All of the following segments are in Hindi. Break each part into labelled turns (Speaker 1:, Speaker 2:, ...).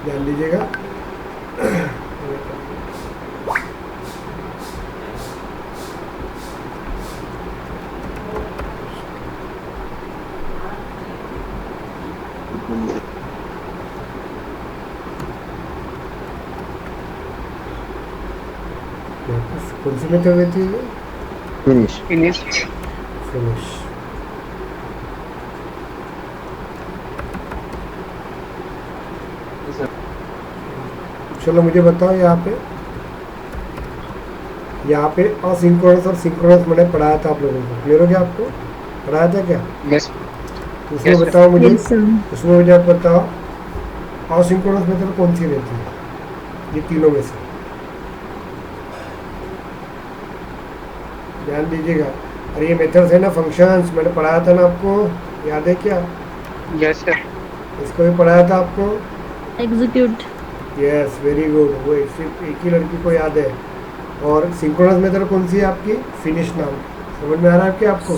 Speaker 1: ध्यान दीजिएगा। कौन सी मेथड रहती है?
Speaker 2: फिनिश।
Speaker 3: फिनिश।
Speaker 1: फिनिश। चलो मुझे बताओ, यहाँ पे असिंक्रोनस और सिंक्रोनस मैंने पढ़ाया था आप लोगों को, क्लियर हो गया? आपको पढ़ाया था क्या?
Speaker 3: यस
Speaker 1: उसमें
Speaker 3: Yes, sir.
Speaker 1: बताओ मुझे,
Speaker 4: Yes, sir.
Speaker 1: उसमें मुझे आप बताओ असिंक्रोनस मेथड कौन सी रहती है ये तीनों में से? ध्यान दीजिएगा। अरे ये मेथड्स है ना, फंक्शंस, मैंने पढ़ाया था ना आपको, याद है क्या?
Speaker 3: Yes sir.
Speaker 1: इसको भी पढ़ाया था आपको।
Speaker 4: Execute.
Speaker 1: Yes, very good. वो सिर्फ एक ही लड़की को याद है। और सिंक्रोनस मेथड कौन सी है आपकी? फिनिश नाम। समझ में आ रहा है क्या आपको?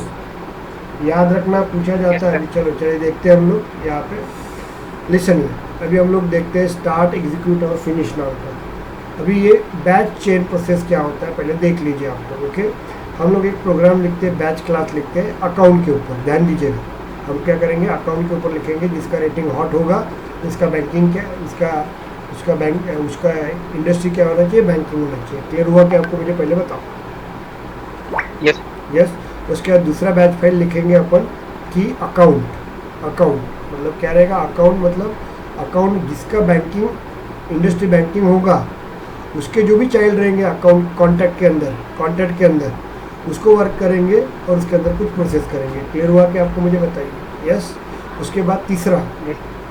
Speaker 1: याद रखना, पूछा जाता है। चलो चलिए देखते हैं हम लोग यहाँ पे। लिसन, अभी हम लोग देखते हैं स्टार्ट, एग्जीक्यूट और फिनिश नाम का। अभी ये बैच चेन प्रोसेस क्या होता है पहले देख लीजिए आप लोग। ओके, हम लोग एक प्रोग्राम लिखते हैं, बैच क्लास लिखते हैं अकाउंट के ऊपर। ध्यान दीजिएगा, हम क्या करेंगे, अकाउंट के ऊपर लिखेंगे जिसका रेटिंग हॉट होगा, उसका बैंकिंग क्या, उसका इंडस्ट्री क्या होना चाहिए, बैंकिंग होना चाहिए। क्लियर हुआ क्या आपको? मुझे पहले बताओ।
Speaker 3: Yes
Speaker 1: yes. उसके बाद दूसरा बैच फाइल लिखेंगे अपन कि अकाउंट मतलब क्या रहेगा? अकाउंट मतलब अकाउंट जिसका बैंकिंग इंडस्ट्री बैंकिंग होगा, उसके जो भी चाइल्ड रहेंगे अकाउंट कॉन्टैक्ट के अंदर उसको वर्क करेंगे और उसके अंदर कुछ प्रोसेस करेंगे। क्लियर हुआ कि आपको? मुझे बताइए। यस। उसके बाद तीसरा,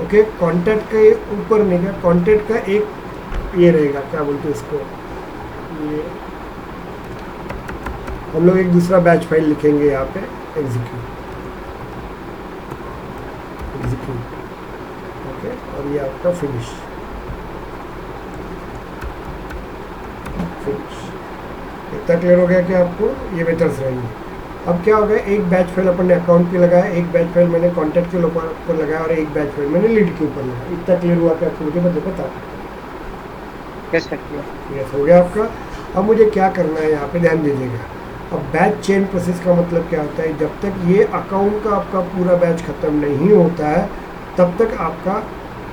Speaker 1: ओके, कॉन्टैक्ट के ऊपर नहीं क्या, कॉन्टैक्ट का एक ये रहेगा, क्या बोलते हैं इसको, ये हम लोग एक दूसरा बैच फाइल लिखेंगे यहाँ पे, एग्जीक्यूट। ओके, और ये आपका फिनिश। इतना क्लियर हो गया कि आपको ये मेथड्स रहेंगे। अब क्या हो गया, एक बैच फाइल अपन ने अकाउंट पे लगाया, एक बैच फाइल मैंने कॉन्टैक्ट के ऊपर लगाया और एक बैच फाइल मैंने लीड के ऊपर लगाया। इतना क्लियर हुआ कि आपको? मुझे बताओ।
Speaker 3: Yes sir.
Speaker 1: यस हो गया आपका। अब मुझे क्या करना है यहाँ पे, ध्यान दीजिएगा। अब बैच चेन प्रोसेस का मतलब क्या होता है, जब तक ये अकाउंट का आपका पूरा बैच ख़त्म नहीं होता है तब तक आपका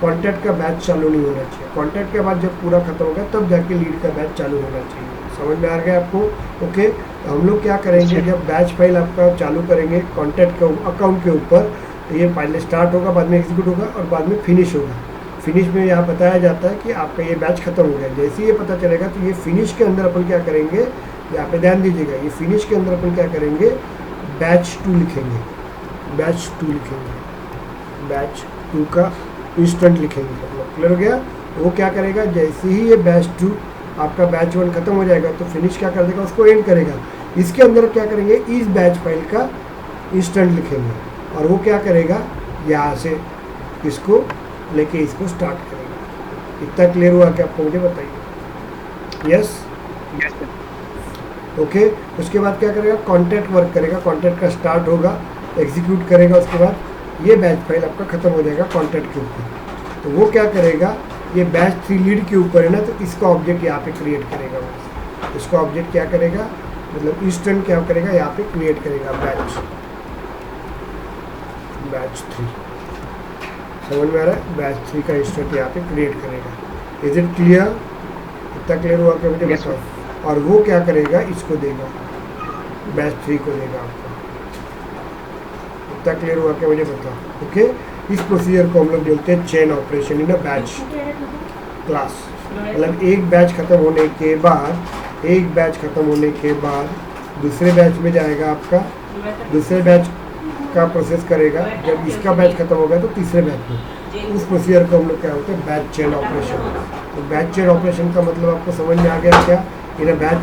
Speaker 1: कॉन्टैक्ट का बैच चालू नहीं होना चाहिए। कॉन्टैक्ट के बाद जब पूरा खत्म होगा तब जाके लीड का बैच चालू होना चाहिए। समझ में आ गया आपको? ओके, तो हम लोग क्या करेंगे, जब बैच फाइल आपका चालू करेंगे कॉन्टैक्ट के अकाउंट के ऊपर, तो ये पहले स्टार्ट होगा, बाद में एग्जीक्यूट होगा और बाद में फिनिश होगा। फिनिश में यहाँ बताया जाता है कि आपका ये बैच खत्म हो गया। जैसे ही ये पता चलेगा तो ये फिनिश के अंदर अपन क्या करेंगे, यहाँ पे ध्यान दीजिएगा, ये फिनिश के अंदर अपन क्या करेंगे, बैच 2 लिखेंगे। बैच 2 का इंस्टेंट लिखेंगे। मतलब क्लियर हो गया? वो क्या करेगा, जैसे ही ये बैच 2 आपका बैच 1 खत्म हो जाएगा तो फिनिश क्या कर देगा, उसको एंड करेगा। इसके अंदर क्या करेंगे, इस बैच फाइल का इंस्टेंट लिखेंगे और वो क्या करेगा, यहाँ से इसको लेके इसको स्टार्ट करेगा। इतना क्लियर हुआ कि आपको? मुझे बताइए। यस।
Speaker 3: Yes sir.
Speaker 1: ओके, उसके बाद क्या करेगा, कॉन्टैक्ट वर्क करेगा, कॉन्टैक्ट का स्टार्ट होगा, एग्जीक्यूट करेगा, उसके बाद ये बैच फाइल आपका खत्म हो जाएगा कॉन्टैक्ट के ऊपर। तो वो क्या करेगा, ये बैच 3 लीड के ऊपर है ना, तो इसका ऑब्जेक्ट यहाँ पे क्रिएट करेगा। वो इसका ऑब्जेक्ट क्या करेगा, मतलब इंस्टेंट क्या करेगा, यहाँ पे क्रिएट करेगा बैच 3। समझ में आ रहा है? बैच 3 का इंस्टेंट यहाँ पे क्रिएट करेगा। Is it clear? इतना क्लियर हुआ कि मुझे
Speaker 3: Yes,
Speaker 1: बताओ। और वो क्या करेगा, इसको देगा, बैच 3 को देगा आपको। इतना क्लियर हुआ कि मुझे बताओ? ओके, इस प्रोसीजर को हम लोग बोलते हैं chain operation in a batch class. मतलब एक बैच खत्म होने के बाद दूसरे बैच में जाएगा आपका, दूसरे बैच का प्रोसेस करेगा, जब इसका बैच खत्म होगा तो तीसरे बैच में। उस प्रोसीजर को हम लोग क्या होता है, बैच चेन ऑपरेशन। तो बैच चेन ऑपरेशन का मतलब आपको समझ में आ गया क्या, in a batch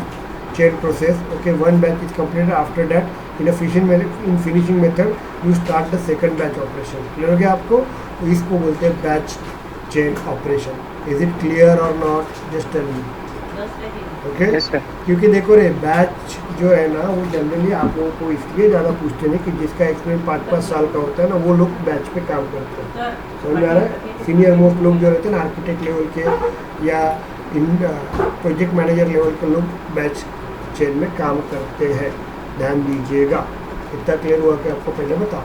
Speaker 1: chain process. Okay, one batch is completed, after that in finishing method you start the second batch operation. Clear हो गया आपको? तो इसको बोलते हैं batch chain operation. Is it clear और not? Just tell me. Okay.
Speaker 3: Yes sir.
Speaker 1: क्योंकि देखो रे बैच जो है ना वो जनरली आप लोगों को इसलिए ज़्यादा पूछते हैं कि जिसका एक्सपीरियंस 5-5 साल का होता है ना वो लोग बैच पे काम करते हैं। समझ में आ रहा है? सीनियर मोस्ट लोग जो रहते हैं ना आर्किटेक्ट लेवल के या इन प्रोजेक्ट मैनेजर लेवल के लोग बैच चेन में काम करते हैं। ध्यान दीजिएगा। इतना क्लियर हुआ कि आपको पहले बताओ।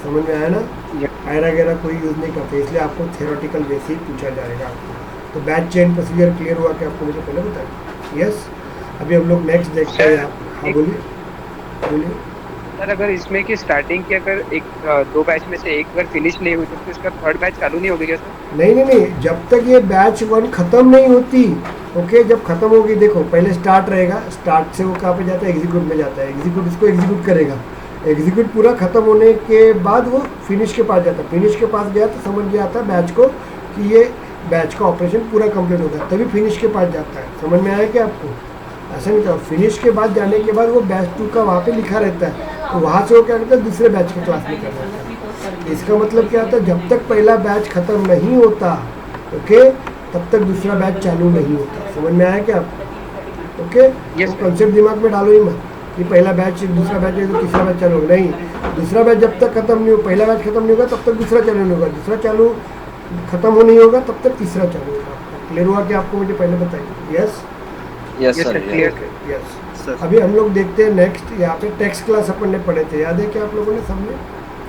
Speaker 1: समझ में आया ना? आयरा गैरा कोई यूज़ नहीं करते इसलिए आपको थ्योरेटिकल बेसिक पूछा जाएगा आपको। तो बैच चेन प्रोसीजर क्लियर हुआ कि आपको मुझे पहले बताइए। यस। अभी हम लोग नेक्स्ट देखते हैं। आप हाँ बोलिए बोलिए।
Speaker 3: सर अगर इसमें की स्टार्टिंग की अगर दो बैच में से एक अगर फिनिश नहीं हुई तो फिर इसका थर्ड बैच चालू नहीं होगी क्या सर?
Speaker 1: नहीं नहीं नहीं, जब तक ये बैच 1 ख़त्म नहीं होती। ओके, जब ख़त्म होगी देखो पहले स्टार्ट रहेगा, स्टार्ट से वो कहाँ पे जाता है, एग्जीक्यूट में जाता है, एग्जीक्यूट इसको एग्जीक्यूट करेगा, एग्जीक्यूट पूरा ख़त्म होने के बाद वो फिनिश के पास जाता है, फिनिश के पास गया तो समझ गया आता है बैच को कि ये बैच का ऑपरेशन पूरा कंप्लीट हो गया, तभी फिनिश के पास जाता है। समझ में आया क्या आपको? ऐसा नहीं था, फिनिश के बाद जाने के बाद वो बैच 2 का वहाँ पे लिखा रहता है, तो वहाँ से वो क्या करता है दूसरे बैच के क्लास में करना है। इसका मतलब क्या होता है, जब तक पहला बैच ख़त्म नहीं होता ओके तब तक दूसरा बैच चालू नहीं होता। समझ में आया क्या आपको? ओके,
Speaker 3: Yes,
Speaker 1: वो
Speaker 3: sir.
Speaker 1: कॉन्सेप्ट दिमाग में डालो ही मत कि पहला बैच दूसरा बैच है तो तीसरा बैच चालू होगा। नहीं, दूसरा बैच जब तक खत्म नहीं हो, पहला बैच खत्म नहीं होगा तब तक दूसरा चालू नहीं होगा, दूसरा चालू खत्म हो नहीं होगा तब तक तीसरा चालू होगा। क्लियर हुआ कि आपको मुझे पहले बताइए? Yes
Speaker 2: yes
Speaker 3: Yes,
Speaker 2: sir
Speaker 3: sir, clear.
Speaker 1: Yes.
Speaker 2: Sir
Speaker 1: अभी हम लोग देखते हैं नेक्स्ट, यहाँ पे टेक्स्ट क्लास अपन ने पढ़े थे, याद है क्या आप लोगों ने? सबने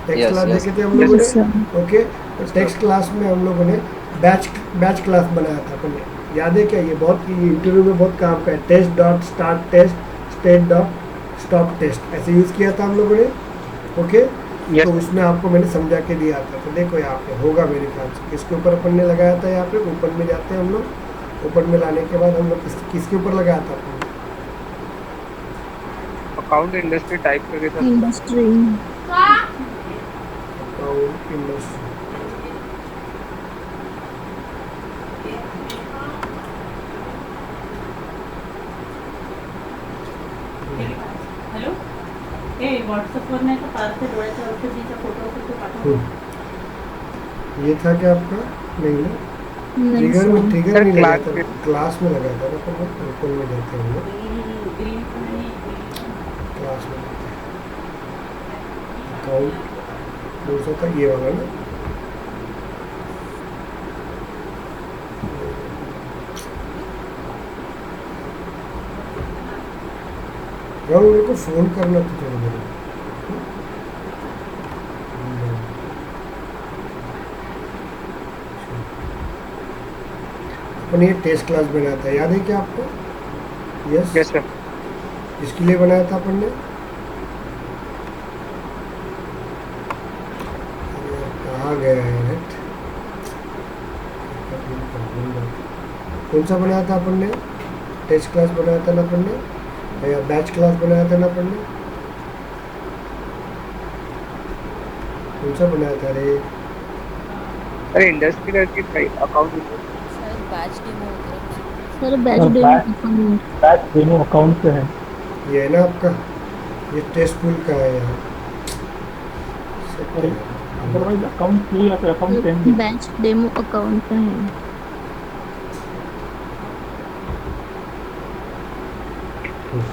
Speaker 1: टेक्स्ट
Speaker 2: Yes,
Speaker 1: क्लास
Speaker 2: yes.
Speaker 1: देखे थे हम लोगों
Speaker 3: Yes,
Speaker 1: ने। ओके, तो टेक्स्ट क्लास में हम लोगों ने बैच क्लास बनाया था अपन ने, याद है क्या? ये बहुत इंटरव्यू में बहुत काम का है। Test dot start test, state dot stop test, ऐसे यूज़ किया था हम लोगों ने। ओके,
Speaker 3: Yes,
Speaker 1: तो
Speaker 3: sir.
Speaker 1: उसमें आपको मैंने समझा के दिया था। तो देखो यहाँ पे होगा मेरे ख्याल से, किसके ऊपर अपन ने लगाया था? यहाँ पे ओपन में जाते हैं हम लोग, ओपन में लाने के बाद हम लोग किसके ऊपर लगाया था अपन?
Speaker 3: अकाउंट इंडस्ट्री टाइप करके sir.
Speaker 4: Industry
Speaker 1: account industry.
Speaker 5: Hello हे व्हॉट्सअपवर नाही का पार्थ डोळ्याच्या औषधीचा फोटो फोटो पाठवतो.
Speaker 1: ये था क्या आपका? नहीं ना,
Speaker 4: नहीं
Speaker 1: ट्रिगर में
Speaker 4: सर
Speaker 1: ट्रिगर
Speaker 3: सर,
Speaker 1: नहीं लगा
Speaker 3: क्लास
Speaker 1: था,
Speaker 3: में।
Speaker 1: क्लास में लगा था ना अपन लोग, ओपन में जाते हैं हम लोग,
Speaker 5: ग्रीन आणि
Speaker 1: क्लास में जाते हैं। अकाउंट कौन सा था? ये वाला ना, राहुल मेरे को फ़ोन करना था थोड़ा देर में। अपन ये टेस्ट क्लास बनाया था, याद है क्या आपको? यस।
Speaker 3: Yes sir.
Speaker 1: इसके लिए बनाया था अपन ने? अरे यार, कहाँ गया है नेट? कौन सा बनाया था अपन ने? टेस्ट क्लास बनाया था ना अपन ने, या बैच क्लास बनाया था ना अपन ने? कौन सा बनाया था रे?
Speaker 3: अरे इंडस्ट्री करके account
Speaker 4: sir batch
Speaker 6: sir,
Speaker 4: demo
Speaker 6: batch demo account पे है।
Speaker 1: ये है ना आपका, ये टेस्ट पुल का है यहाँ।
Speaker 6: अरे अदरवाइज अकाउंट नहीं आता, account pending.
Speaker 4: Batch demo account का है।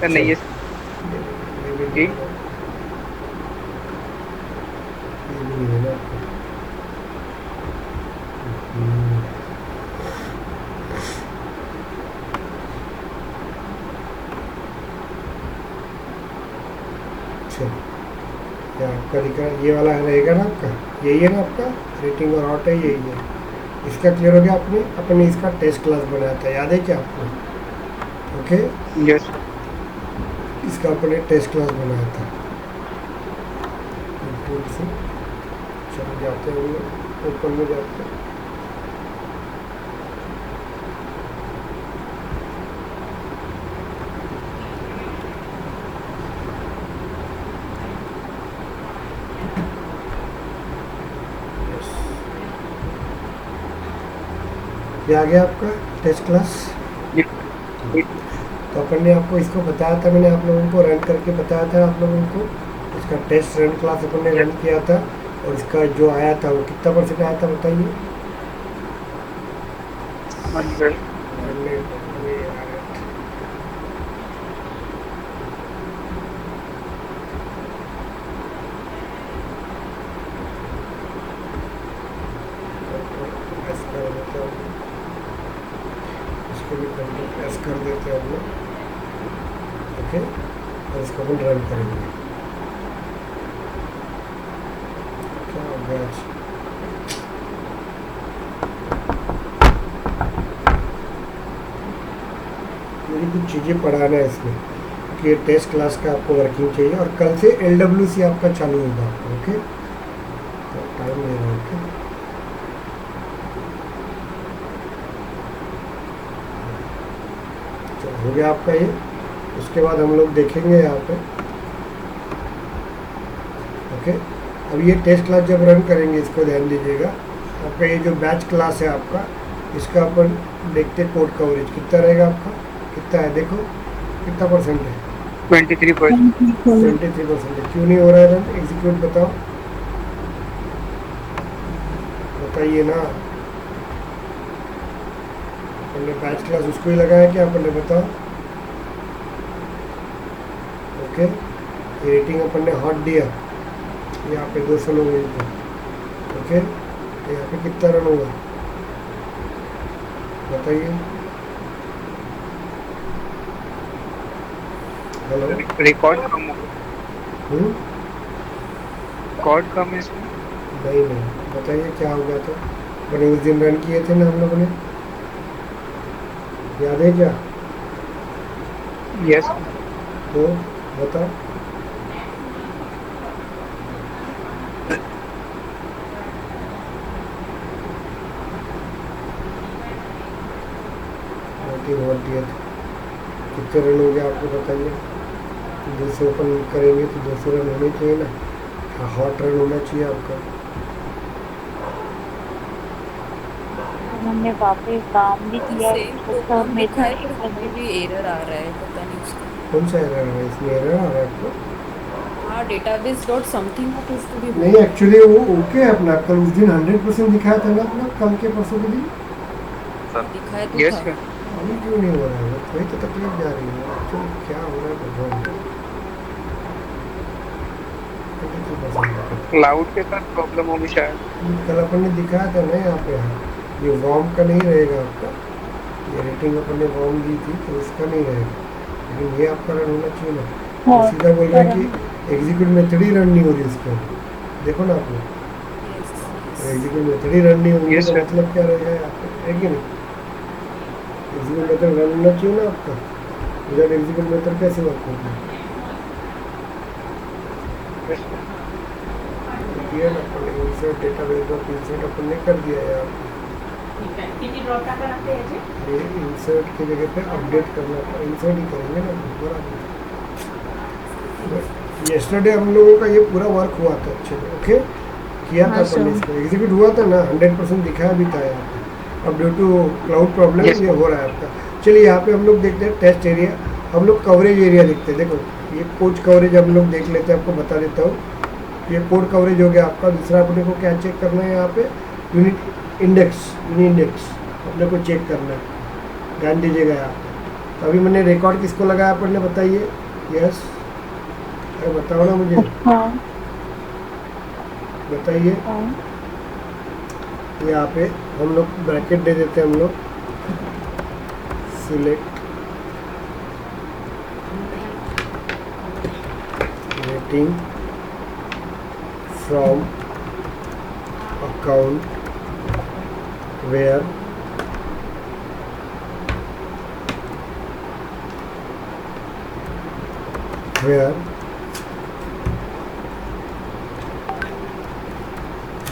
Speaker 3: सर नहीं है जी।
Speaker 1: आपका लिखा ये वाला रहेगा ना आपका, यही है ना आपका रेटिंग और हॉट है, यही है। इसका क्लियर हो गया? अपने इसका टेस्ट क्लास बनाया था, याद है क्या आपको? ओके,
Speaker 3: यस
Speaker 1: इसका अपने टेस्ट क्लास बनाया था। से चलो जाते हैं हम लोग, ओपन में जाते हैं। ये आ गया आपका टेस्ट क्लास। तो अपन ने आपको इसको बताया था, मैंने आप लोगों को रन करके बताया था आप लोगों को। इसका टेस्ट रन क्लास अपन ने रन किया था और इसका जो आया था वो कितना % आया था बताइए? कर देते हैं हम लोग। इसको भी कंट्रोल एस कर देते हैं हम लोग। ओके, और इसको अपन रन करेंगे। क्या हो गया आज? मेरी कुछ चीज़ें पढ़ाना है इसमें कि टेस्ट क्लास का आपको वर्किंग चाहिए, और कल से LWC आपका चालू होगा आपका। ओके, तो टाइम ले रहा है। ओके, चलो हो गया आपका ये। उसके बाद हम लोग देखेंगे यहाँ पे। ओके, अब ये टेस्ट क्लास जब रन करेंगे, इसको ध्यान दीजिएगा। आपका ये जो बैच क्लास है आपका, इसका अपन देखते कोड कवरेज कितना रहेगा आपका, कितना है देखो, कितना परसेंट है?
Speaker 3: 23%।
Speaker 1: 23% है। क्यों नहीं हो रहा है रन? एग्जीक्यूट बताओ, बताइए ना। अपने बैच क्लास उसको ही लगाया क्या अपन ने, बताओ। ओके, ये रेटिंग अपन ने हॉट दिया, यहाँ पे 200 लोग हैं इनको। ओके, तो यहाँ पे कितना रन होगा बताइए। हेलो,
Speaker 3: रिकॉर्ड कम हो, रिकॉर्ड कम है इसमें।
Speaker 1: नहीं, बताइए क्या हो गया था। मैंने उस दिन रन किए थे ना हम लोगों ने, याद है क्या?
Speaker 3: यस,
Speaker 1: तो बताओ। कितने रन हो गए आपको बताइए। 200 अपन करेंगे तो 200 रन होने चाहिए ना, हॉट रन होना चाहिए आपका।
Speaker 2: हमने वापस काम भी किया
Speaker 7: सेम
Speaker 2: तो
Speaker 7: प्रोग्राम
Speaker 2: में
Speaker 7: लिखा है पर हमें भी एरर आ रहा है, पता नहीं उसका।
Speaker 1: कौन सा एरर है इसमें? एरर आ रहा है आपको?
Speaker 7: हाँ, database dot something approve to be.
Speaker 1: नहीं, एक्चुअली वो ओके है अपना। कल उस दिन 100% दिखाया था ना अपना, कल के परसों के दिन।
Speaker 7: दिखा है तो
Speaker 3: यस
Speaker 7: था।
Speaker 3: सर।
Speaker 1: अभी क्यों नहीं हो रहा है? वही तो तकलीफ जा रही है एक्चुअली। क्या हो रहा है भगवान को? 23%
Speaker 3: क्लाउड के साथ प्रॉब्लम होगी शायद।
Speaker 1: कल अपन ने दिखाया था ना यहाँ पे। ये वॉर्म का नहीं रहेगा आपका, ये रेटिंग अपन ने वॉर्म दी थी तो उसका नहीं रहेगा, लेकिन ये आपका रन होना चाहिए ना।
Speaker 2: हाँ,
Speaker 1: तो सीधा बोल रहा है कि एग्जीक्यूट मेथड ही रन नहीं हो रही उसके। देखो ना आप लोग, एग्जीक्यूट मेथड ही रन नहीं हो रही
Speaker 3: Yes,
Speaker 1: तो
Speaker 3: sir.
Speaker 1: मतलब क्या रहेगा यहाँ पे, है कि नहीं? एग्जीक्यूट मेथड रन होना चाहिए ना आपका। विदाउट एग्जीक्यूट मेथड कैसे वर्क होगा? किया ना अपन ने, इंसर्ट डेटाबेस में इंसर्ट अपन ने कर दिया है यहाँ पे।
Speaker 5: ठीक आहे किती ड्रॉप टाका लागते याचे
Speaker 1: ये इंसर्ट की जगह पे अपडेट करना था, इंसर्ट ही करेंगे ना बराबर। येस्टरडे हम लोगों का ये पूरा वर्क हुआ था अच्छे से। ओके, किया था
Speaker 4: हाँ,
Speaker 1: अपन ने,
Speaker 4: sir.
Speaker 1: इसको एग्जीक्यूट हुआ था ना, 100% दिखाया भी था यहाँ पे। अब due to cloud problem
Speaker 3: Yes,
Speaker 1: ये
Speaker 3: sir.
Speaker 1: हो रहा है आपका। चलिए यहाँ पे हम लोग देखते हैं टेस्ट एरिया, हम लोग कवरेज एरिया देखते हैं। देखो ये कोड कवरेज हम लोग देख लेते हैं, आपको बता देता हूँ। ये कोड कवरेज हो गया आपका। दूसरा अपने को क्या चेक करना है यहाँ पे, यूनिट इंडेक्स अपने को चेक करना है, ध्यान दीजिएगा यहाँ पे। तो अभी मैंने रिकॉर्ड किसको लगाया अपन ने, बताइए। यस, अरे बताओ ना मुझे,
Speaker 2: हाँ,
Speaker 1: बताइए।
Speaker 2: हाँ,
Speaker 1: यहाँ पे हम लोग ब्रैकेट दे देते हैं हम लोग, select rating from account where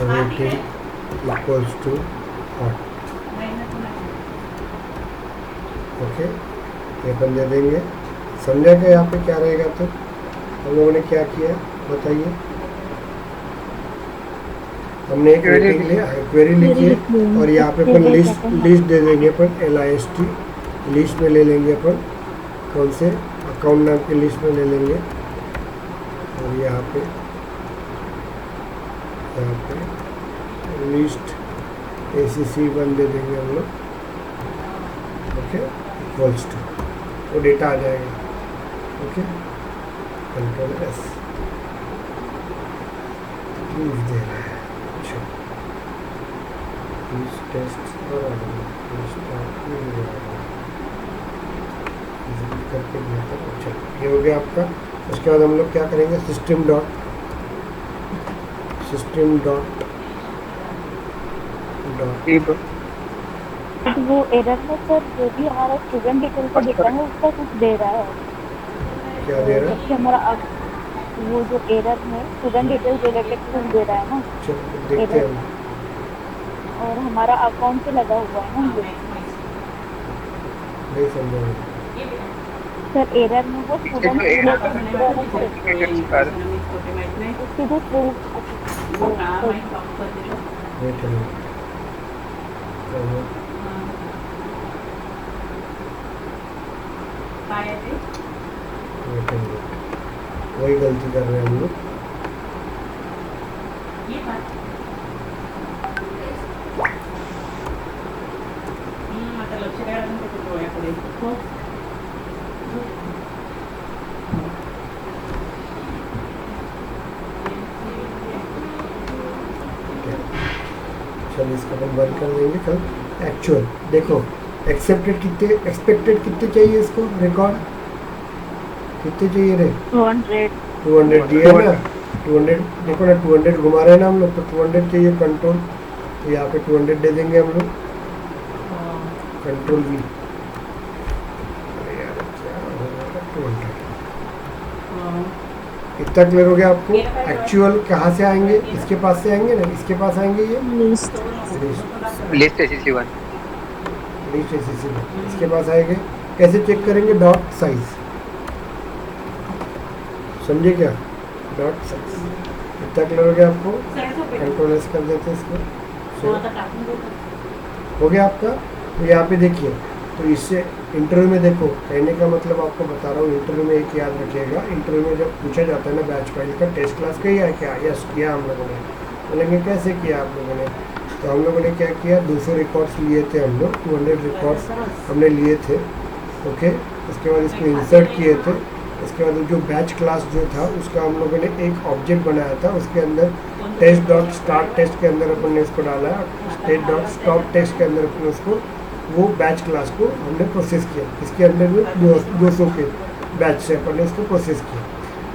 Speaker 1: rating equals to hot। Okay, ये अपन दे देंगे। समझा क्या यहाँ पे क्या रहेगा? तो हम लोगों ने क्या किया बताइए। हमने एक
Speaker 3: Query
Speaker 1: रेटिंग लिया, क्वेरी लिखी है, और यहाँ पे अपन लिस्ट दे देंगे अपन, LIST लिस्ट में ले लेंगे अपन। कौन से अकाउंट नाम के लिस्ट में ले लेंगे, और यहाँ पे लिस्ट ACC1 दे देंगे हम लोग। ओके, इक्वल्स टू, वो डेटा आ जाएगा। ओके, कंट्रोल S प्रूफ दे रहा है। अच्छा, टेस्ट करके अच्छा ये हो गया आपका। उसके बाद हम लोग क्या करेंगे, सिस्टम डॉट
Speaker 2: तो वो एरर में सर जो भी हमारा स्टूडेंट डिटेल का डेटा है उसका कुछ दे रहा है।
Speaker 1: क्या दे रहा है?
Speaker 2: जबकि हमारा वो जो एरर में स्टूडेंट डिटेल रिलेटेड कुछ दे रहा है ना,
Speaker 1: चलो देखते हैं हम।
Speaker 2: और हमारा अकाउंट पे लगा हुआ है ना ये।
Speaker 1: नहीं समझा मैं।
Speaker 2: सर एरर में वो स्टूडेंट रिलेटेड उसकी जो
Speaker 1: वेट करो। वेट करो। वही गलती कर रहे हैं हम लोग।
Speaker 5: आता लक्ष द्यायला पण त्याच्या डोळ्याकडे
Speaker 1: चलो इसका अपन बंद कर देंगे। कल एक्चुअल देखो, एक्सेप्टेड कितने, एक्सपेक्टेड कितने चाहिए इसको, रिकॉर्ड कितने चाहिए रे? 200 दिए ना, 200 देखो ना, 200 घुमा रहे हैं ना हम लोग, तो 200 चाहिए कंट्रोल, तो यहाँ पे 200 दे देंगे हम लोग, कंट्रोल V। अरे यार क्या हो रहा है, 200 इतना क्लियर हो गया आपको। एक्चुअल कहाँ से आएंगे, इसके पास से आएंगे ना, इसके पास आएंगे ये
Speaker 4: list
Speaker 3: list SEC1
Speaker 1: list SEC1 इसके पास आएंगे। कैसे चेक करेंगे, डॉट साइज, समझे क्या, डॉट साइज। इतना क्लियर हो गया आपको। कंट्रोल एस कर देते हैं इसको, हो गया आपका। तो यहाँ पे देखिए, तो इससे इंटरव्यू में देखो, कहने का मतलब आपको बता रहा हूँ, इंटरव्यू में एक याद रखिएगा, इंटरव्यू में जब पूछा जाता है ना बैच फाइल का, टेस्ट क्लास किया है क्या, यस किया हम लोगों ने। बोलेंगे कैसे किया आप लोगों ने, तो हम लोगों ने क्या किया, 200 रिकॉर्ड्स लिए थे हम लोग, 200 रिकॉर्ड्स हमने लिए थे। ओके, उसके बाद इसको इंसर्ट किए थे। उसके बाद जो बैच क्लास जो था उसका हम लोगों ने एक ऑब्जेक्ट बनाया था, उसके अंदर टेस्ट डॉट स्टार्ट टेस्ट के अंदर अपन ने इसको डाला, टेस्ट डॉट स्टॉप टेस्ट के अंदर अपन उसको वो बैच क्लास को हमने प्रोसेस किया। इसके अंदर में 200 के बैच से अपन ने इसको प्रोसेस किया।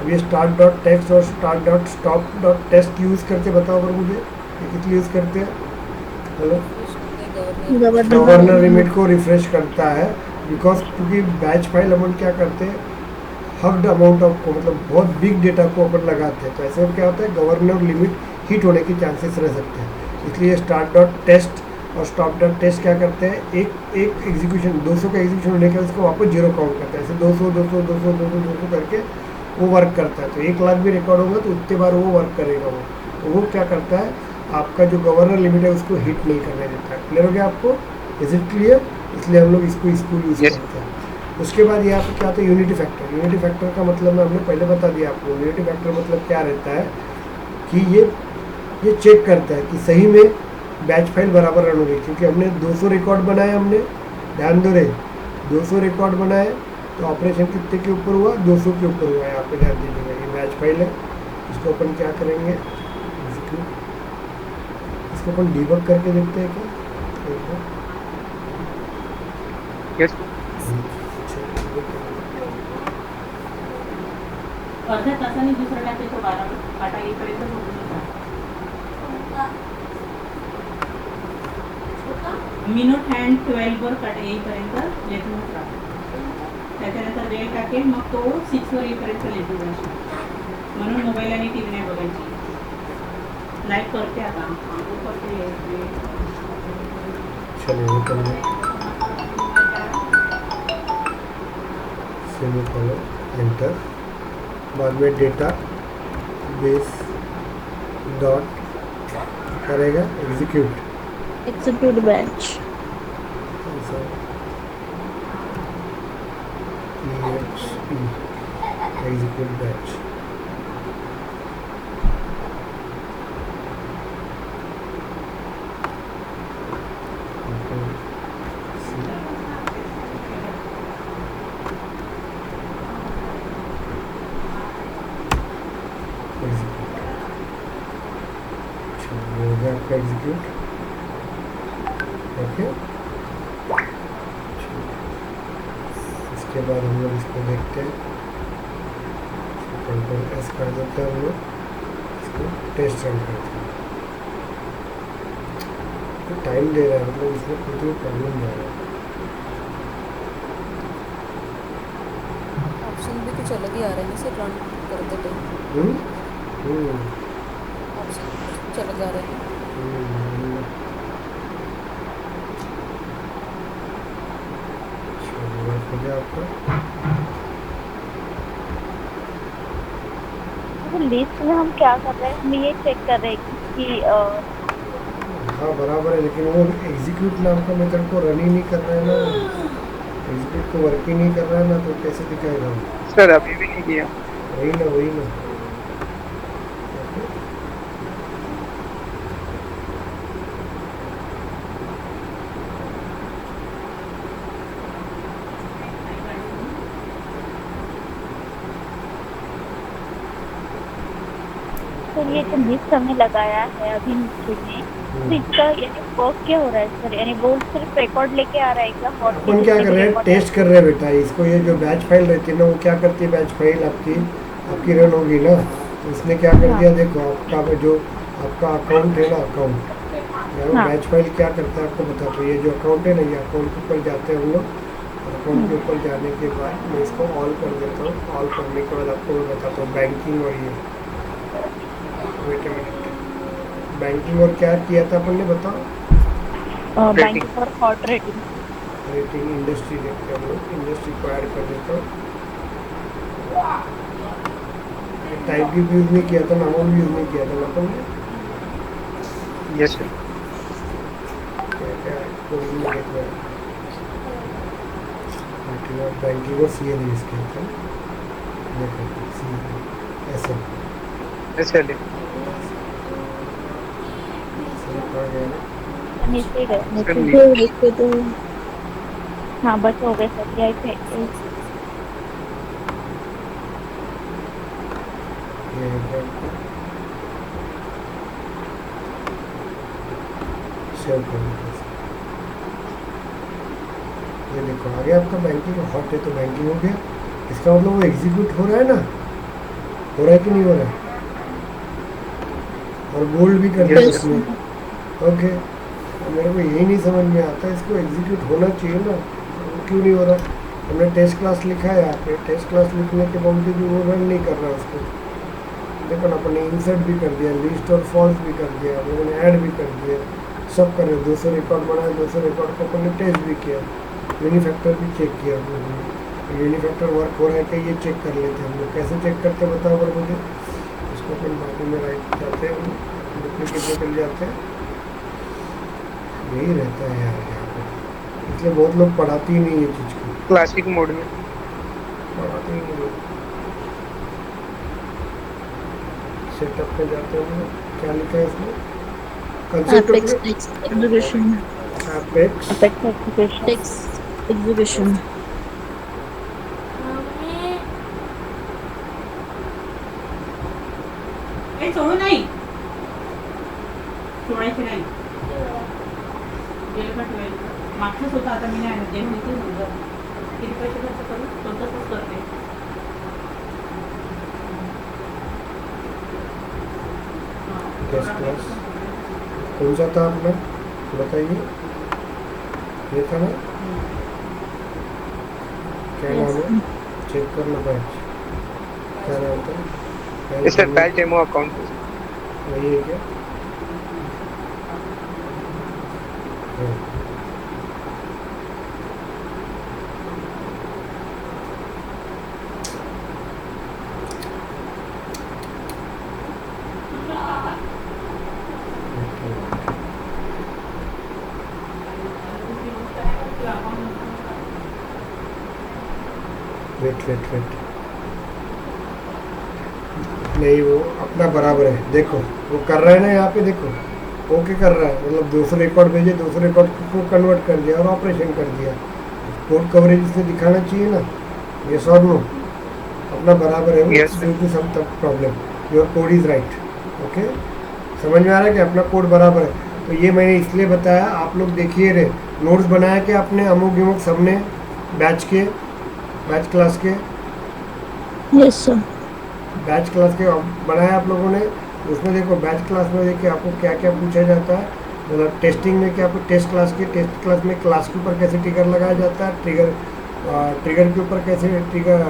Speaker 1: अब ये स्टार्ट डॉट टेक्स्ट और start dot stop dot test use करके बताओ अगर मुझे, ये कितनी यूज़ करते हैं। हेलो, गवर्नर लिमिट को रिफ्रेश करता है, बिकॉज क्योंकि बैच फाइल अपन क्या करते हैं, हफ्ड अमाउंट ऑफ को, मतलब बहुत बिग डेटा को अपन लगाते हैं, तो ऐसे में क्या होता है, गवर्नर लिमिट हिट होने के चांसेस रह सकते हैं। इसलिए स्टार्ट डॉट टेस्ट और स्टॉप डॉट टेस्ट क्या करते हैं, एक एग्जीक्यूशन 200 का एग्जीक्यूशन होने के उसको वापस 0 काउंट करता है। ऐसे 200 करके वो वर्क करता है। तो 1 लाख भी रिकॉर्ड होगा तो उतने बार वो वर्क करेगा वो। तो वो क्या करता है, आपका जो गवर्नर लिमिट है उसको हिट नहीं करने देता है। क्लियर हो गया आपको, इज इट क्लियर? इसलिए हम लोग इसको यूज़ करते हैं। उसके बाद यहाँ पे क्या होता है, यूनिटी फैक्टर। यूनिटी फैक्टर का मतलब मैं हमने पहले बता दिया आपको। यूनिटी फैक्टर मतलब क्या रहता है कि ये चेक करता है कि सही में बैच फाइल बराबर रन हो गई, क्योंकि हमने 200 रिकॉर्ड बनाए, हमने ध्यान दो रे, 200 रिकॉर्ड बनाए, तो ऑपरेशन कितने के ऊपर हुआ, 200 के ऊपर हुआ है। यहाँ पे ध्यान दीजिएगा, ये बैच फाइल है, इसको अपन क्या करेंगे, इसको अपन डिबग करके देखते हैं क्या।
Speaker 3: यस
Speaker 5: अर्ध्या तासाने दुसरा टाकायचं 12 काटा येईपर्यंत झोपून मिनट हँड 12 वर काटा येईपर्यंत लेटूनच राहतो. त्याच्यानंतर वेळ टाकेल, मग तो 6 वर येईपर्यंत लेटून राहतो. म्हणून मोबाईल आणि टी व्ही नाही बघायची. लाईक करते आता करते.
Speaker 1: एंटर, बाद में डेटा बेस डॉट करेगा
Speaker 4: execute batch,
Speaker 1: execute batch. Execute okay, इसके बाद हम लोग इसको देखते हैं, कंट्रोल एस कर देते हैं, हम लोग इसको टेस्ट रन करते हैं। तो टाइम दे रहा है, मतलब इसमें कुछ भी प्रॉब्लम जा रहा है।
Speaker 7: ऑप्शन भी कुछ अलग ही आ रहे हैं सर रन करते टाइम।
Speaker 1: हम्म, हम्म,
Speaker 7: ऑप्शन कुछ अलग आ रहे हैं।
Speaker 1: हम्म। चलो, वर्क हो गया आपका।
Speaker 2: तो लिस्ट में हम क्या कर रहे हैं, हम ये चेक कर रहे हैं कि
Speaker 1: हाँ बराबर है, लेकिन वो एग्जीक्यूट नाम का मेथड को रन ही नहीं कर रहा है ना, एग्जीक्यूट को वर्क ही नहीं कर रहा है ना, तो कैसे दिखाएगा वो?
Speaker 3: सर अभी भी नहीं किया।
Speaker 1: वही ना, वही ना।
Speaker 2: तो ये जो लिस्ट हमने लगाया है अभी नीचे में, तो इसका यानी वर्क क्या हो रहा है सर, यानी वो सिर्फ रिकॉर्ड लेके आ रहा है क्या? और
Speaker 1: अपन क्या कर रहे हैं, टेस्ट कर रहे हैं बेटा इसको। ये जो बैच फाइल रहती है ना, वो क्या करती है, बैच फाइल आपकी रन होगी ना, तो इसने क्या कर दिया, देखो आपका जो आपका अकाउंट है ना, अकाउंट बैच फाइल क्या करता है आपको बताता हूँ। ये जो अकाउंट है ना, ये अकाउंट के ऊपर जाते हैं हम लोग, और अकाउंट के ऊपर जाने के बाद मैं इसको ऑल कर देता हूँ। ऑल करने के बाद आपको मैं बताता हूँ बैंकिंग और ये, वेट अ मिनट, बैंकिंग और क्या किया था अपन ने, बताओ।
Speaker 2: बैंकिंग और हॉट रेटिंग,
Speaker 1: रेटिंग इंडस्ट्री देखते हैं हम लोग, इंडस्ट्री को ऐड कर देता हूँ। टाइप भी यूज़ नहीं किया था, नामों भी यूज़ नहीं किया था ना अपन ने।
Speaker 3: Yes sir.
Speaker 1: बैंकिंग और सी एल इसके ऊपर ऐसे
Speaker 3: यस सर।
Speaker 2: नीचे गए
Speaker 3: सर
Speaker 2: नीचे तो हाँ बस हो गए सर, यही थे।
Speaker 1: सेव कर देते हैं। ये देखो आ गया आपका बैंकिंग हॉट है, तो बैंकिंग हो गया। इसका मतलब वो एग्जीक्यूट हो रहा है ना, हो रहा है कि नहीं हो रहा है, और बोल्ड भी कर दिया
Speaker 3: Yes.
Speaker 1: उसने। ओके, अब मेरे को यही नहीं समझ में आता, इसको एग्जीक्यूट होना चाहिए ना, वो क्यों नहीं हो रहा। हमने टेस्ट क्लास लिखा है यहाँ पे, टेस्ट क्लास लिखने के बावजूद भी वो रन नहीं कर रहा उसको। देखो ना, अपने इंसर्ट भी कर दिया, लिस्ट और फॉल्स भी कर दिया, हम लोगों ने ऐड भी कर दिया, सब कर रहे। 200 रिकॉर्ड बनाए, 200 रिकॉर्ड को अपन ने टेस्ट भी किया, यूनिफैक्टर भी चेक किया। यूनिफैक्टर वर्क हो रहा है कि ये चेक कर लेते हैं हम लोग। कैसे चेक करते हैं बताओ अगर मुझे। इसको अपन बाकी में राइट जाते हैं, डुप्लीकेट में चल जाते हैं, यही रहता है यार यहाँ पे। इसलिए बहुत लोग पढ़ाती ही नहीं ये चीज़ को,
Speaker 3: क्लासिक मोड में।
Speaker 1: पढ़ाते ही नहीं लोग। सेटअप पे जाते हैं हम लोग, क्या लिखा है इसमें, concept
Speaker 4: Apex execution.
Speaker 1: Apex
Speaker 2: apex application
Speaker 4: Text execution.
Speaker 5: हे सोडू नाही, सोडायचे नाही. गेलं का ठेवायचं? मागचंच होतं, आता मी नाही आणत. जे होईल ते होईल बरं. किती पैसे खर्च करू तो तसंच करते.
Speaker 1: टेस्ट क्लास कौन सा था अपना, बताइए। ये था ना, क्या नाम है, चेक कर लो बैच, क्या नाम था।
Speaker 3: Yes sir, batch demo account.
Speaker 1: वही है क्या? हाँ। वेट नहीं, वो अपना बराबर है, देखो वो कर रहा है ना यहाँ पे, देखो ओके कर रहा है, मतलब 200 रिकॉर्ड भेजे, 200 रिकॉर्ड को कन्वर्ट कर दिया और ऑपरेशन कर दिया। कोड कवरेज इसमें दिखाना चाहिए ना, ये सॉल्व नो, अपना बराबर है।
Speaker 3: Yes, sir.
Speaker 1: Due to some problem your code is right. Okay, समझ में आ रहा है कि अपना कोड बराबर है। तो ये मैंने इसलिए बताया, आप लोग देखिए रे, नोट्स बनाया कि आपने अमुक अमुक सबने बैच क्लास के
Speaker 4: यस सर।
Speaker 1: बैच क्लास के बनाया आप लोगों ने। उसमें देखो बैच क्लास में देखिए आपको क्या क्या पूछा जाता है, मतलब टेस्टिंग में क्या, आपको टेस्ट क्लास में क्लास के ऊपर कैसे ट्रिगर लगाया जाता है, ट्रिगर के ऊपर कैसे ट्रिगर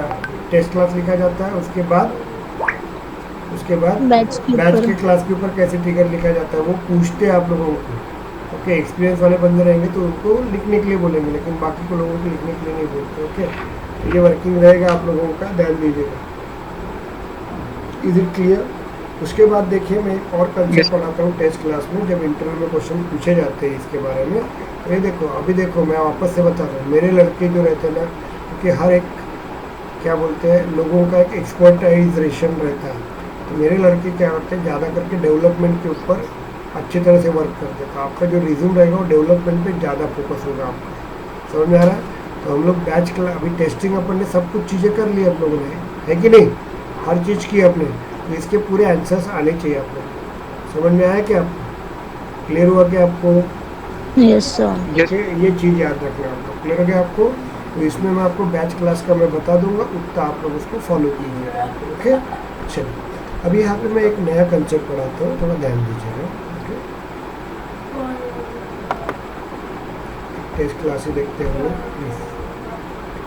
Speaker 1: टेस्ट क्लास लिखा जाता है, उसके बाद
Speaker 4: बैच के
Speaker 1: बैच
Speaker 4: ऊपर
Speaker 1: के क्लास के ऊपर कैसे ट्रिगर लिखा जाता है, वो पूछते हैं आप लोगों को। ओके, एक्सपीरियंस वाले बंदे रहेंगे तो उनको लिखने के लिए बोलेंगे, लेकिन बाकी को लोगों को लिखने के लिए नहीं बोलते। ओके, तो ये वर्किंग रहेगा आप लोगों का, ध्यान दीजिएगा। Is it clear? उसके बाद देखिए मैं एक और कंसेप्ट पढ़ाता हूँ टेस्ट क्लास में, जब इंटरव्यू में क्वेश्चन पूछे जाते हैं इसके बारे में। तो ये देखो, अभी देखो मैं वापस से बता रहा हूँ, मेरे लड़के जो रहते हैं ना, क्योंकि हर एक क्या बोलते हैं लोगों का एक एक्सपर्टाइजेशन रहता है, तो मेरे लड़के क्या करते हैं ज़्यादा करके डेवलपमेंट के ऊपर अच्छी तरह से वर्क करते हैं। तो आपका जो रिज्यूम रहेगा वो डेवलपमेंट पे ज़्यादा फोकस होगा आपका, समझ में आ रहा है? तो हम लोग बैच क्लास अभी टेस्टिंग अपन ने सब कुछ चीज़ें कर ली आप लोगों ने, है कि नहीं? हर चीज़ की अपने, तो इसके पूरे आंसर्स आने चाहिए आप लोग। समझ में आया क्या आपको? क्लियर हुआ क्या आपको?
Speaker 4: Yes sir.
Speaker 1: ओके, ये चीज़ याद रखना आपको। क्लियर हो गया आपको? तो इसमें मैं आपको बैच क्लास का मैं बता दूंगा, उतना आप लोग उसको फॉलो कीजिएगा। ओके, चलिए अभी यहाँ पे मैं एक नया कंसेप्ट पढ़ाता हूँ, थोड़ा ध्यान दीजिएगा। ओके, टेस्ट क्लास ही देखते हैं हम लोग, प्लीज़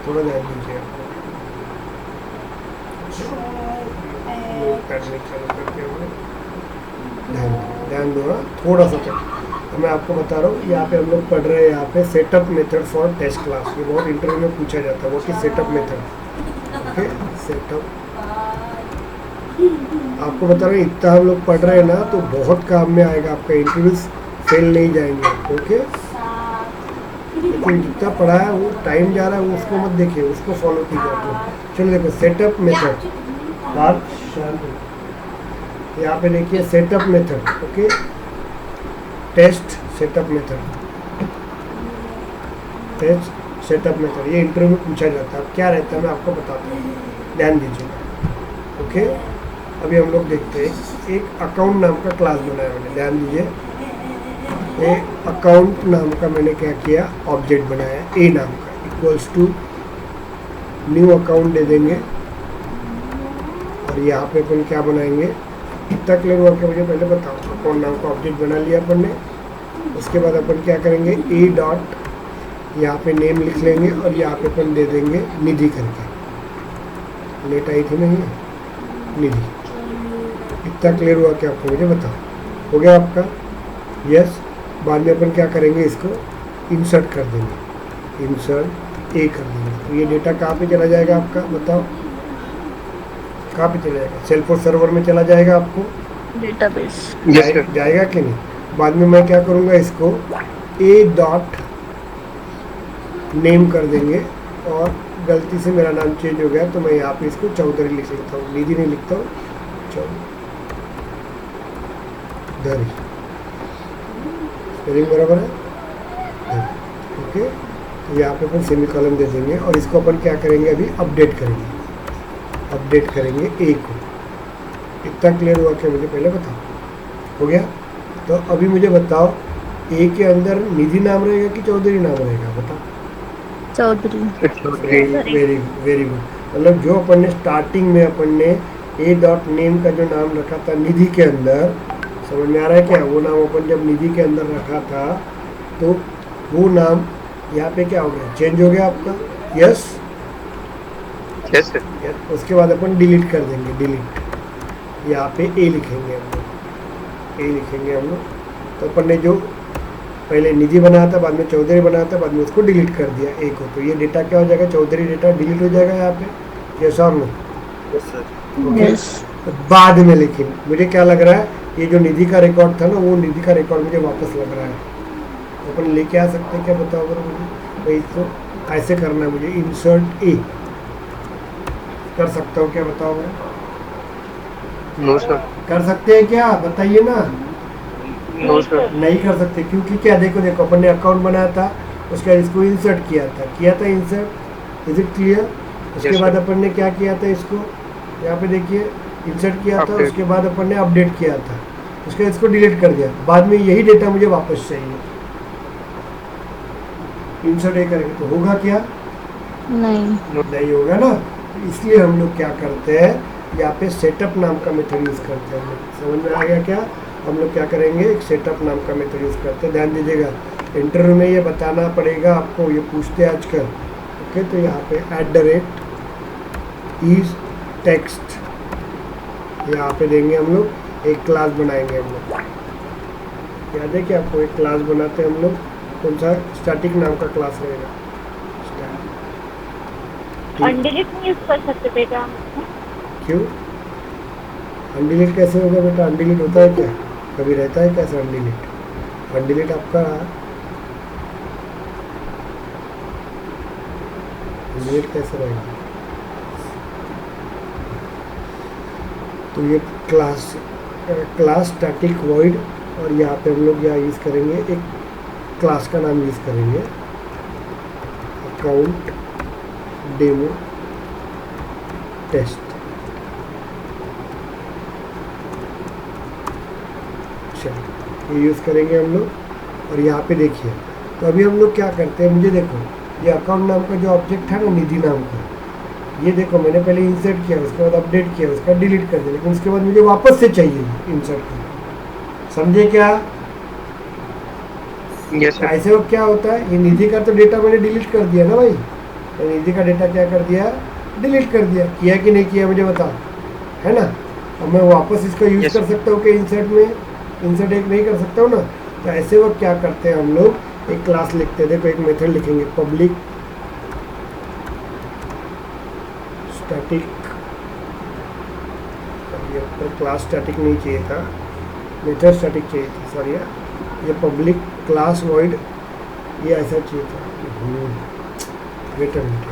Speaker 1: थोड़ा ध्यान दीजिए आपको। चालू करते हुए ध्यान दो, हाँ, थोड़ा सा तक। तो मैं आपको बता रहा हूँ, यहाँ पे हम लोग पढ़ रहे हैं यहाँ पे setup method for test class. ये बहुत इंटरव्यू में पूछा जाता है, वो कि सेटअप मेथड। ओके, सेटअप आपको बता रहे हैं, इतना हम लोग पढ़ रहे हैं ना, तो बहुत काम में आएगा आपका, इंटरव्यूज फेल नहीं जाएंगे आपको। ओके, लेकिन जितना पढ़ा है वो टाइम जा रहा है, वो उसको मत देखिए, उसको फॉलो कीजिए आप लोग। चलो देखो सेटअप मेथड, बात शांत हो। यहाँ पे देखिए setup method. Okay, test setup method, test setup method, ये इंटरव्यू में पूछा जाता है। अब क्या रहता है मैं आपको बताता हूँ, ध्यान दीजिएगा। ओके, अभी हम लोग देखते हैं, एक अकाउंट नाम का क्लास बनाया मैंने, ध्यान दीजिए। ये अकाउंट नाम का मैंने क्या किया, ऑब्जेक्ट बनाया ए नाम का, इक्वल्स टू न्यू अकाउंट दे देंगे। और यहाँ पे अपन क्या बनाएंगे, इतना क्लियर हुआ कि मुझे पहले बताओ। अकाउंट नाम का ऑब्जेक्ट बना लिया अपन ने, उसके बाद अपन क्या करेंगे, ए डॉट यहाँ पे नेम लिख लेंगे और यहाँ पे अपन दे देंगे निधि करके। लेट आई थी नहीं निधि, इतना क्लियर हुआ कि आपको, मुझे बताओ हो गया आपका? यस। बाद में अपन क्या करेंगे, इसको इंसर्ट कर देंगे, इंसर्ट ए कर देंगे। तो ये डेटा कहाँ पे चला जाएगा आपका, बताओ कहाँ पे चला जाएगा? सेल्फोर्स सर्वर में चला जाएगा आपको,
Speaker 4: डेटाबेस।
Speaker 1: जाएगा कि नहीं? बाद में मैं क्या करूँगा, इसको ए डॉट नेम कर देंगे, और गलती से मेरा नाम चेंज हो गया तो मैं यहाँ पे इसको चौधरी लिख लेता हूँ, निधि नहीं लिखता हूँ, चौधरी, स्पेलिंग बराबर है। ओके, तो यहाँ पे अपन सेमीकोलन दे देंगे और इसको अपन क्या करेंगे, अभी अपडेट करेंगे ए को। इतना क्लियर हुआ क्या मुझे पहले बताओ? हो गया? तो अभी मुझे बताओ, ए के अंदर निधि नाम रहेगा कि चौधरी नाम रहेगा, बताओ?
Speaker 4: चौधरी।
Speaker 1: Very good. मतलब जो अपन ने स्टार्टिंग में अपन ने ए डॉट नेम का जो नाम रखा था निधि के अंदर, समझ में आ रहा है क्या? वो नाम अपन जब निधि के अंदर रखा था, तो वो नाम यहाँ पे क्या हो गया, चेंज हो गया आपका। Yes
Speaker 3: yes sir.
Speaker 1: उसके बाद अपन डिलीट कर देंगे, डिलीट, यहाँ पे ए लिखेंगे हम लोग, ए लिखेंगे हम लोग। तो अपन ने जो पहले निधि बनाया था, बाद में चौधरी बनाया था, बाद में उसको डिलीट कर दिया ए को। तो ये डेटा क्या हो जाएगा, चौधरी डेटा डिलीट हो जाएगा यहाँ पे। यस और नो?
Speaker 3: Yes sir.
Speaker 1: ओके, तो बाद में लेकिन मुझे क्या लग रहा है, ये जो निधि का रिकॉर्ड था ना, वो निधि का रिकॉर्ड मुझे वापस लग रहा है। तो अपन लेके आ सकते हैं क्या, बताओ अगर मुझे? भाई इसको ऐसे करना है मुझे, इंसर्ट ए कर सकता हूँ क्या, बताओ?
Speaker 3: No sir.
Speaker 1: कर सकते हैं क्या, बताइए ना?
Speaker 3: No sir.
Speaker 1: नहीं कर सकते, क्योंकि क्या, देखो अपन ने अकाउंट बनाया था, उसके बाद इसको इंसर्ट किया था इंसर्ट। Is it clear? उसके बाद अपन ने क्या किया था, इसको यहाँ पे देखिए इंसर्ट किया था, उसके बाद अपन ने अपडेट किया था। उसके बाद इसको डिलीट कर दिया, बाद में यही डेटा मुझे वापस चाहिए, इंसर्ट ए करेंगे तो होगा क्या?
Speaker 4: नहीं।
Speaker 1: नहीं होगा ना। इसलिए हम लोग क्या करते हैं, यहाँ पे सेटअप नाम का मेथड यूज़ करते हैं। समझ में आ गया क्या? हम लोग क्या करेंगे, एक सेटअप नाम का मेथड यूज़ करते हैं। ध्यान दीजिएगा, इंटरव्यू में ये बताना पड़ेगा आपको, ये पूछते हैं आजकल। ओके, तो यहाँ पे @is टेक्स्ट यहाँ पे देंगे हम लोग, एक क्लास बनाएंगे हम लोग। याद है कि आपको एक क्लास बनाते हैं हम लोग, कौन सा? स्टैटिक नाम का क्लास रहेगा।
Speaker 2: अनडिलीट नहीं यूज कर सकते बेटा हम?
Speaker 1: क्यों? अनडिलीट कैसे होगा बेटा? अनडिलीट होता है क्या? कभी रहता है कैसे अनडिलीट? अनडिलीट आपका अनडिलीट कैसे रहेगा? तो ये क्लास स्टैटिक वॉइड, और यहाँ पे हम लोग यहाँ यूज़ करेंगे, एक क्लास का नाम यूज़ करेंगे, अकाउंट डेमो टेस्ट। चलो, ये यूज़ करेंगे हम लोग। और यहाँ पे देखिए, तो अभी हम लोग क्या करते हैं, मुझे देखो ये अकाउंट नाम का जो ऑब्जेक्ट है ना, निधि नाम का, ये देखो मैंने पहले इंसर्ट किया, उसके बाद अपडेट किया, उसका डिलीट कर दिया, लेकिन उसके बाद मुझे वापस से चाहिए इंसर्ट करना। समझे क्या?
Speaker 3: Yes sir.
Speaker 1: ऐसे वो क्या होता है, ये निधि का तो डेटा मैंने डिलीट कर दिया ना भाई, तो निधि का डेटा क्या कर दिया? डिलीट कर दिया। किया कि नहीं किया मुझे बता, है ना? अब मैं वापस इसका यूज़
Speaker 3: Yes.
Speaker 1: कर सकता हूँ कि इंसर्ट में? इंसर्ट एक नहीं कर सकता हूँ ना। तो ऐसे वो क्या करते हैं हम लोग, एक क्लास लिखते हैं। देखो एक मेथड लिखेंगे, पब्लिक स्टैटिक, ये क्लास स्टैटिक नहीं चाहिए था, मेथड स्टैटिक चाहिए था, सॉरी। ये पब्लिक क्लास वॉइड, ये ऐसा चाहिए था। वेट अ मिनट,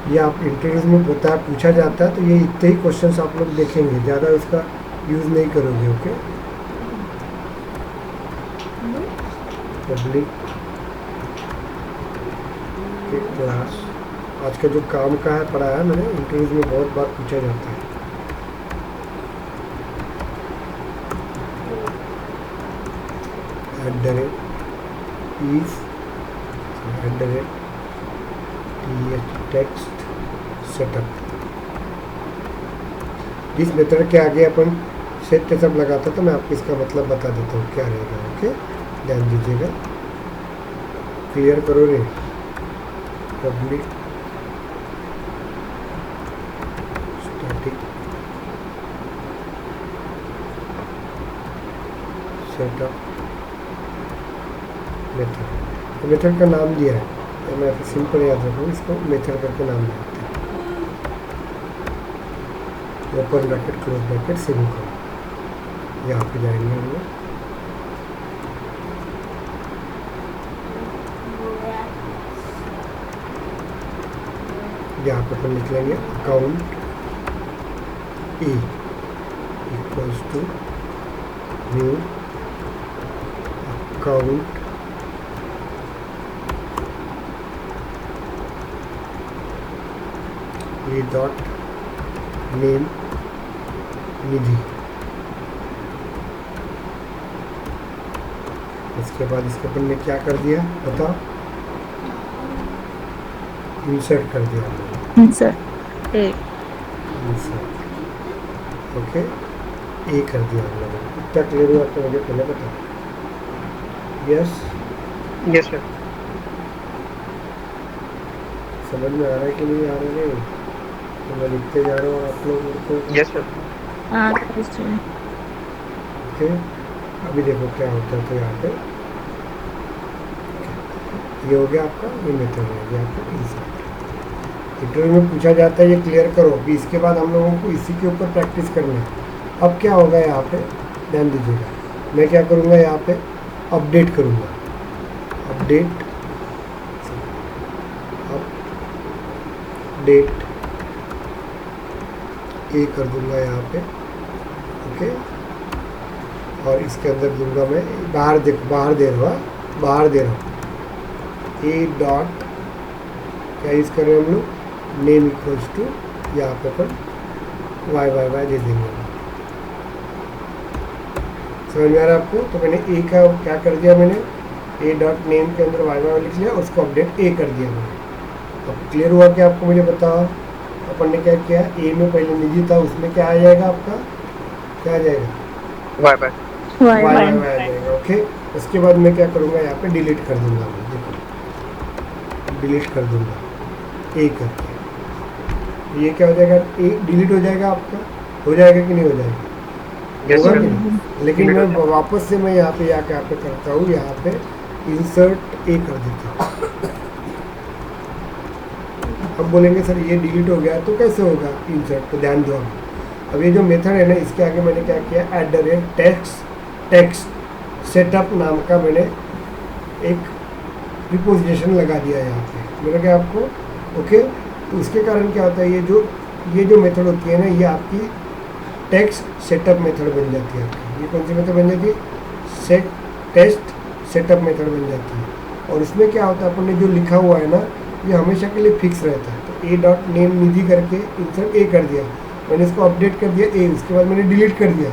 Speaker 1: ये आप इंटरव्यूज में होता है, पूछा जाता है, तो ये इतने ही क्वेश्चंस आप लोग देखेंगे, ज़्यादा उसका यूज़ नहीं करोगे। ओके, पब्लिक क्लास, आज का जो काम का है पढ़ाया मैंने, इंटरव्यूज में बहुत बार पूछा जाता है। @Text setup. जिस मेथड के आगे अपन सेट सेटअप लगाता तो मैं आपको इसका मतलब बता देता हूँ क्या रहेगा। ओके, ध्यान दीजिएगा, क्लियर करो रे। Public static setup method, method का नाम दिया है, तो मैं सिंपल याद रखूँ, इसको मेथड करके नाम देते हैं। Open bracket close bracket semicolon, यहाँ पे जाएंगे हम लोग। यहाँ पे अपन लिख लेंगे account A equals to new account A dot name Nidhi. इसके बाद इसके अपन ने क्या कर दिया बताओ, इंसर्ट कर दिया हमने,
Speaker 4: इंसर्ट ए,
Speaker 1: इंसर्ट। ओके, ए कर दिया हम लोगों ने। क्या क्लियर हुआ आपको, मुझे पहले बताओ। Yes,
Speaker 3: yes sir.
Speaker 1: समझ में आ रहा है कि नहीं आ रहा है? तो मैं लिखते जा रहा हूँ, आप लोग मेरे को।
Speaker 3: Yes sir.
Speaker 4: हाँ
Speaker 1: ओके, अभी देखो क्या होता है। तो यहाँ पे ये हो गया आपका, ये मेथड हो गया आपका इंसर्ट। इंटरव्यू में पूछा जाता है, ये क्लियर करो। अभी इसके बाद हम लोगों को इसी के ऊपर प्रैक्टिस करना है। अब क्या होगा यहाँ पे, ध्यान दीजिएगा, मैं क्या करूँगा यहाँ पे अपडेट करूँगा, अपडेट अपडेट ए कर दूँगा यहाँ पे। ओके, और इसके अंदर दूंगा मैं बाहर दे रहा हूँ ए डॉट क्या यूज़ कर रहे हैं हम लोग, नेम इक्वल्स टू यहाँ पे अपन वाई दे देंगे। समझ में आ रहा है आपको? तो मैंने ए का क्या कर दिया, मैंने ए डॉट नेम के अंदर वाई लिख लिया, उसको अपडेट ए कर दिया मैंने। अब क्लियर हुआ क्या आपको? मुझे बताओ अपन ने क्या किया, ए में पहले निजी था, उसमें क्या आ जाएगा आपका, क्या आ जाएगा,
Speaker 3: वाई
Speaker 1: वाई आ जाएगा। ओके, उसके बाद मैं क्या करूँगा, यहाँ पे डिलीट कर दूंगा, मैं देखो डिलीट कर दूंगा ए करके, ये क्या हो जाएगा, ए डिलीट हो जाएगा आपका, हो जाएगा कि नहीं हो जाएगा?
Speaker 3: यस
Speaker 1: होगा
Speaker 3: सर।
Speaker 1: कि नहीं? लेकिन मैं वापस से मैं यहाँ पे करता हूँ, यहाँ पे इंसर्ट ए कर देता हूँ। अब बोलेंगे सर ये डिलीट हो गया तो कैसे होगा इंसर्ट, तो ध्यान दो। अब ये जो मेथड है ना, इसके आगे मैंने क्या किया, @टेक्स्ट सेटअप नाम का मैंने एक प्रीपोजिशन लगा दिया यहाँ पे, मिल गया आपको? ओके, तो उसके कारण क्या होता है, ये जो मेथड होती है ना, ये आपकी टेक्स्ट सेटअप मेथड बन जाती है आपकी। ये कौन सी मेथड बन जाती है, टेक्स्ट सेटअप मेथड बन जाती है। और इसमें क्या होता है, अपन ने जो लिखा हुआ है ना, ये हमेशा के लिए फिक्स रहता है। तो ए डॉट नेम निधि करके इंसर्ट ए कर दिया, मैंने इसको अपडेट कर दिया ए, उसके बाद मैंने डिलीट कर दिया।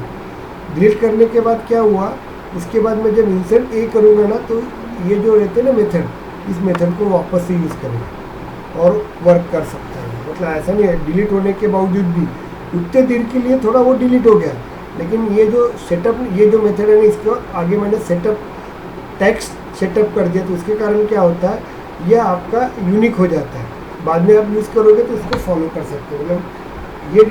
Speaker 1: डिलीट करने के बाद क्या हुआ, उसके बाद मैं जब इंसर्ट ए करूँगा ना, तो ये जो रहते हैं ना मेथड, इस मेथड को वापस से यूज़ करेंगे और वर्क कर सकता है। मतलब ऐसा नहीं है, डिलीट होने के बावजूद भी उतने देर के लिए थोड़ा वो डिलीट हो गया, लेकिन ये जो सेटअप, ये जो मेथड है ना, इसको आगे मैंने टेक्स्ट सेटअप कर दिया, तो उसके कारण क्या होता है, ये आपका यूनिक हो जाता है। बाद में आप यूज़ करोगे तो उसको फॉलो कर सकते हो। मतलब ये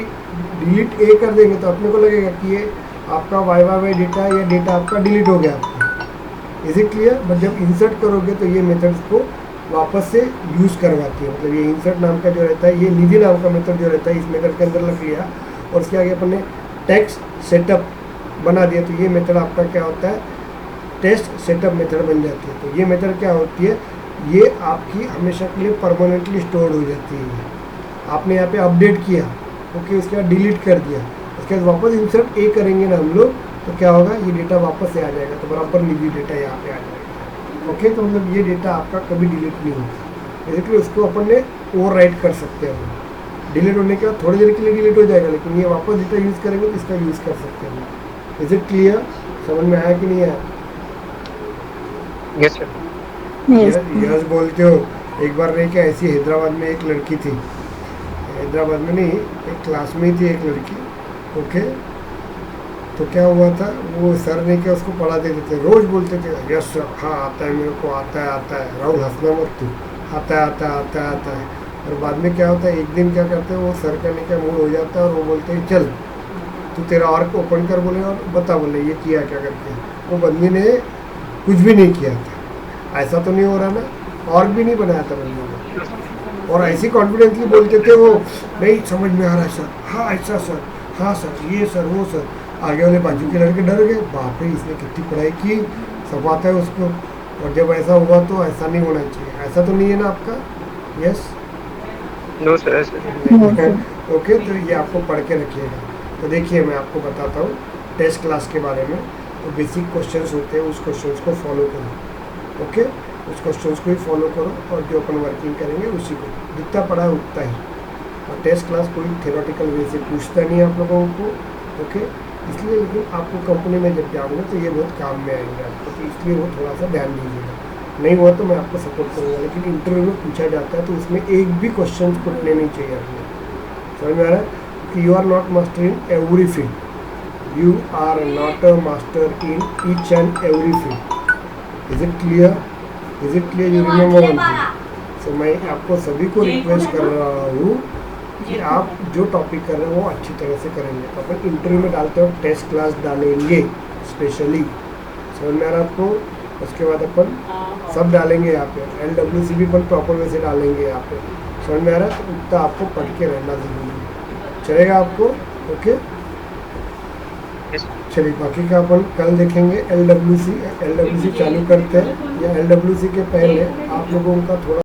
Speaker 1: डिलीट ए कर देंगे तो अपने को लगेगा कि ये आपका वाई डेटा या डेटा आपका डिलीट हो गया आपका, इज इट क्लियर? बट जब इंसर्ट करोगे तो ये मेथड्स को वापस से यूज़ करवाती है। मतलब ये इंसर्ट नाम का जो रहता है, ये निधि नाम का मेथड जो रहता है, इस मेथड के अंदर लग लिया और उसके आगे अपन ने टेक्स्ट सेटअप बना दिया, तो ये मेथड आपका क्या होता है, टेस्ट सेटअप मेथड बन जाती है। तो ये मेथड क्या होती है, ये आपकी हमेशा के लिए परमानेंटली स्टोर्ड हो जाती है। आपने यहाँ पे अपडेट किया, ओके, उसके बाद डिलीट कर दिया, उसके बाद वापस इंसर्ट ए करेंगे ना हम लोग, तो क्या होगा, ये डेटा वापस से आ जाएगा, तो बराबर निजी डेटा यहाँ पे आ जाएगा। ओके, तो मतलब ये डेटा आपका कभी डिलीट नहीं होता, इसलिए उसको अपन ने ओवरराइट कर सकते हैं। डिलीट होने के बाद थोड़ी देर के लिए डिलीट हो जाएगा, लेकिन ये वापस डेटा यूज़ करेंगे तो इसका यूज़ कर सकते हैं। Is it clear? समझ में आया कि नहीं आया?
Speaker 3: Yes sir.
Speaker 1: यस बोलते हो। एक बार नहीं क्या, ऐसी हैदराबाद में एक लड़की थी, हैदराबाद में नहीं, एक क्लास में थी एक लड़की, ओके। तो क्या हुआ था, वो सर ने क्या उसको पढ़ा देते थे, रोज़ बोलते थे यस सर, हाँ आता है मेरे को, आता है राहुल हंसना मत तू, आता है। और बाद में क्या होता है, एक दिन क्या करते हैं, वो सर करने का मूड हो जाता है और वो बोलते हैं चल तू तेरा आर्क ओपन कर, बोले और बता, बोले ये किया क्या करके। वो बंदी ने कुछ भी नहीं किया था, ऐसा तो नहीं हो रहा ना, आर्क भी नहीं बनाया था बंदी ने, और ऐसी कॉन्फिडेंटली बोलते थे वो, नहीं समझ में आ रहा है सर, हाँ ऐसा सर, हाँ सर, ये सर, वो सर। आगे वाले बाजू के लड़के डर गए, बाप रे इसने कितनी पढ़ाई की, सब आता है उसको। और जब ऐसा हुआ तो ऐसा नहीं होना चाहिए, ऐसा तो नहीं है ना आपका? Yes,
Speaker 3: no sir.
Speaker 1: ओके, तो ये आपको पढ़ के रखिएगा। तो देखिए मैं आपको बताता हूँ टेस्ट क्लास के बारे में। तो बेसिक क्वेश्चंस होते हैं, उस क्वेश्चंस को फॉलो करो, ओके, उस क्वेश्चंस को ही फॉलो करो, और जो अपन वर्किंग करेंगे उसी को, जितना पढ़ा है उतना ही। और टेस्ट क्लास कोई थ्योरेटिकल वे से पूछता नहीं है आप लोगों को, ओके, इसलिए। लेकिन आपको कंपनी में जब जाओगे तो ये बहुत काम में आएंगे आपको, तो इसलिए वो थोड़ा सा ध्यान दीजिएगा। नहीं हुआ तो मैं आपको सपोर्ट करूँगा, लेकिन इंटरव्यू में पूछा जाता है तो उसमें एक भी क्वेश्चन पूछने नहीं चाहिए आपको। समझ में आ रहा है कि you are not master in every field, you are not a master in each and every field. Is it clear? You remember one thing. So मैं आपको सभी को रिक्वेस्ट कर रहा हूँ कि आप जो टॉपिक कर रहे हैं वो अच्छी तरह से करेंगे। तो अपन इंटरव्यू में डालते हो टेस्ट क्लास डालेंगे स्पेशली, समझ में आ रहा है आपको? उसके बाद अपन सब डालेंगे यहाँ पे, LWC भी अपन प्रॉपर वे से डालेंगे यहाँ पे, समझ में आ रहा है? तो उतना आपको पढ़ के रहना जरूरी है, चलेगा आपको? ओके, चलिए बाकी का अपन कल देखेंगे। LWC चालू करते हैं, या LWC के पहले आप लोगों का थोड़ा